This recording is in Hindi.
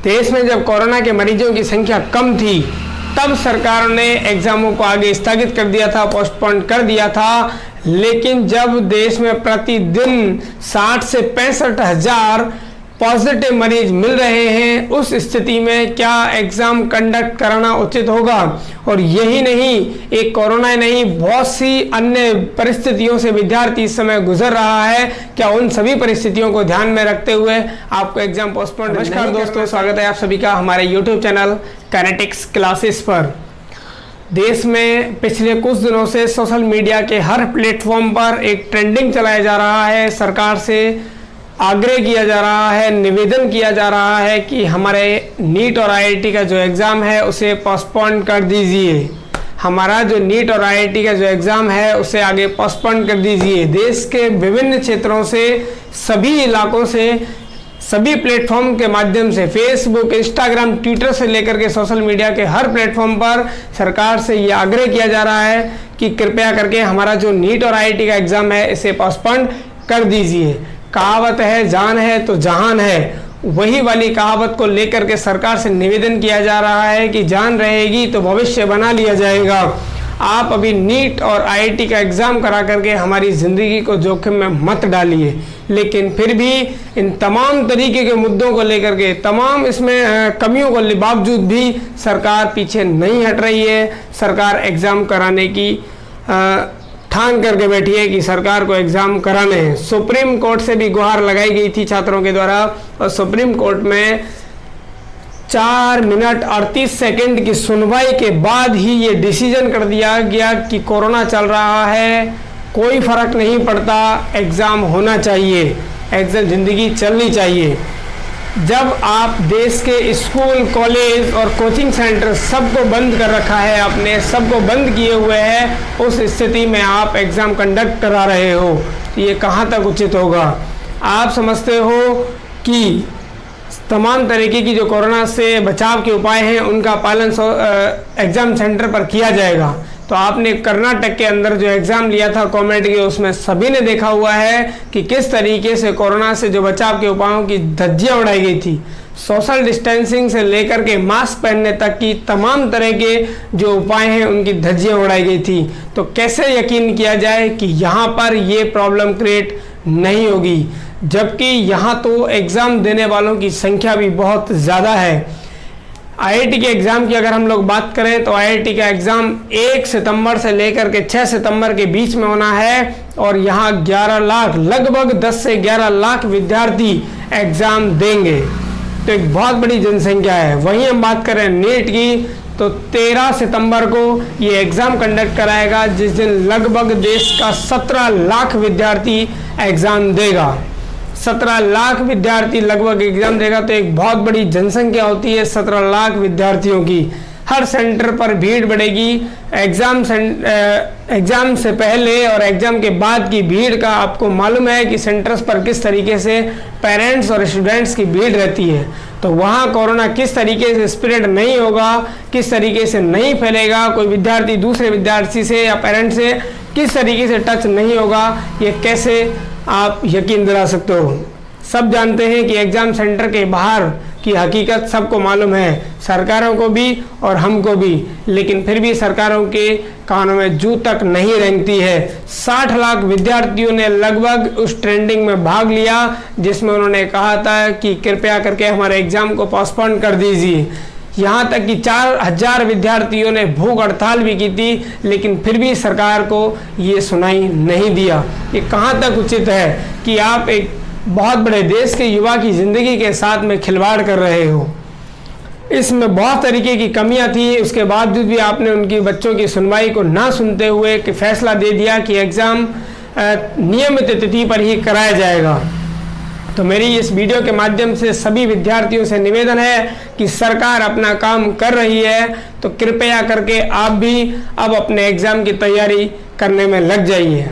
देश में जब कोरोना के मरीजों की संख्या कम थी तब सरकार ने एग्जामों को आगे स्थगित कर दिया था, पोस्टपोन कर दिया था। लेकिन जब देश में प्रतिदिन 60 से 65 हजार पॉजिटिव मरीज मिल रहे हैं, उस स्थिति में क्या एग्जाम कंडक्ट कराना उचित होगा? और यही नहीं, एक कोरोना ही नहीं, बहुत सी अन्य परिस्थितियों से विद्यार्थी इस समय गुजर रहा है। क्या उन सभी परिस्थितियों को ध्यान में रखते हुए आपको एग्जाम पोस्टपोन? नमस्कार दोस्तों, स्वागत है आप सभी का हमारे YouTube चैनल काइनेटिक्स क्लासेस पर। देश में पिछले कुछ दिनों से सोशल मीडिया के हर प्लेटफॉर्म पर एक ट्रेंडिंग चलाया जा रहा है। सरकार से आग्रह किया जा रहा है, निवेदन किया जा रहा है कि हमारे नीट और आईआईटी का जो एग्ज़ाम है उसे पोस्टपोन कर दीजिए। हमारा जो नीट और आईआईटी का जो एग्ज़ाम है उसे आगे पोस्टपोन कर दीजिए। देश के विभिन्न क्षेत्रों से, सभी इलाकों से, सभी प्लेटफॉर्म के माध्यम से, फेसबुक, इंस्टाग्राम, ट्विटर से लेकर के सोशल मीडिया के हर प्लेटफॉर्म पर सरकार से ये आग्रह किया जा रहा है कि कृपया करके हमारा जो नीट और आईआईटी का एग्ज़ाम है इसे पोस्टपोन कर दीजिए। कहावत है, जान है तो जहान है, वही वाली कहावत को लेकर के सरकार से निवेदन किया जा रहा है कि जान रहेगी तो भविष्य बना लिया जाएगा। आप अभी नीट और आईआईटी का एग्ज़ाम करा करके हमारी ज़िंदगी को जोखिम में मत डालिए। लेकिन फिर भी इन तमाम तरीके के मुद्दों को लेकर के, तमाम इसमें कमियों के बावजूद भी सरकार पीछे नहीं हट रही है। सरकार एग्ज़ाम कराने की ठान करके बैठी है कि सरकार को एग्ज़ाम कराने हैं। सुप्रीम कोर्ट से भी गुहार लगाई गई थी छात्रों के द्वारा, और सुप्रीम कोर्ट में 4 मिनट 38 सेकंड की सुनवाई के बाद ही ये डिसीजन कर दिया गया कि कोरोना चल रहा है, कोई फर्क नहीं पड़ता, एग्ज़ाम होना चाहिए, एग्ज़ाम ज़िंदगी चलनी चाहिए। जब आप देश के स्कूल, कॉलेज और कोचिंग सेंटर सबको बंद कर रखा है, आपने सबको बंद किए हुए हैं, उस स्थिति में आप एग्ज़ाम कंडक्ट करा रहे हो, तो ये कहाँ तक उचित होगा? आप समझते हो कि तमाम तरीके की जो कोरोना से बचाव के उपाय हैं उनका पालन एग्ज़ाम सेंटर पर किया जाएगा। तो आपने कर्नाटक के अंदर जो एग्ज़ाम लिया था कॉमेडी के, उसमें सभी ने देखा हुआ है कि किस तरीके से कोरोना से जो बचाव के उपायों की धज्जियां उड़ाई गई थी। सोशल डिस्टेंसिंग से लेकर के मास्क पहनने तक की तमाम तरह के जो उपाय हैं उनकी धज्जियां उड़ाई गई थी। तो कैसे यकीन किया जाए कि यहाँ पर ये प्रॉब्लम क्रिएट नहीं होगी, जबकि यहाँ तो एग्ज़ाम देने वालों की संख्या भी बहुत ज़्यादा है। आईआईटी के एग्ज़ाम की अगर हम लोग बात करें तो आईआईटी का एग्ज़ाम 1 सितंबर से लेकर के 6 सितंबर के बीच में होना है, और यहाँ 11 लाख, लगभग 10 से 11 लाख विद्यार्थी एग्ज़ाम देंगे। तो एक बहुत बड़ी जनसंख्या है। वहीं हम बात करें नीट की तो 13 सितंबर को ये एग्ज़ाम कंडक्ट कराएगा, जिस दिन लगभग देश का 17 लाख विद्यार्थी एग्ज़ाम देगा। 17 लाख विद्यार्थी लगभग एग्ज़ाम देगा, तो एक बहुत बड़ी जनसंख्या होती है 17 लाख विद्यार्थियों की। हर सेंटर पर भीड़ बढ़ेगी। एग्ज़ाम से पहले और एग्ज़ाम के बाद की भीड़ का आपको मालूम है कि सेंटर्स पर किस तरीके से पेरेंट्स और स्टूडेंट्स की भीड़ रहती है। तो वहाँ कोरोना किस तरीके से स्प्रेड नहीं होगा, किस तरीके से नहीं फैलेगा, कोई विद्यार्थी दूसरे विद्यार्थी से या पेरेंट्स से किस तरीके से टच नहीं होगा, ये कैसे आप यकीन दिला सकते हो? सब जानते हैं कि एग्ज़ाम सेंटर के बाहर की हकीकत सबको मालूम है, सरकारों को भी और हमको भी, लेकिन फिर भी सरकारों के कानों में जू तक नहीं रेंगती है। 60 लाख विद्यार्थियों ने लगभग उस ट्रेंडिंग में भाग लिया जिसमें उन्होंने कहा था कि कृपया करके हमारे एग्ज़ाम को पोस्टपोन कर दीजिए। यहाँ तक कि 4000 विद्यार्थियों ने भूख हड़ताल भी की थी, लेकिन फिर भी सरकार को ये सुनाई नहीं दिया। ये कहाँ तक उचित है कि आप एक बहुत बड़े देश के युवा की ज़िंदगी के साथ में खिलवाड़ कर रहे हो? इसमें बहुत तरीके की कमियां थी, उसके बावजूद भी आपने उनकी बच्चों की सुनवाई को ना सुनते हुए कि फैसला दे दिया कि एग्ज़ाम नियमित तिथि पर ही कराया जाएगा। तो मेरी इस वीडियो के माध्यम से सभी विद्यार्थियों से निवेदन है कि सरकार अपना काम कर रही है, तो कृपया करके आप भी अब अपने एग्ज़ाम की तैयारी करने में लग जाइए।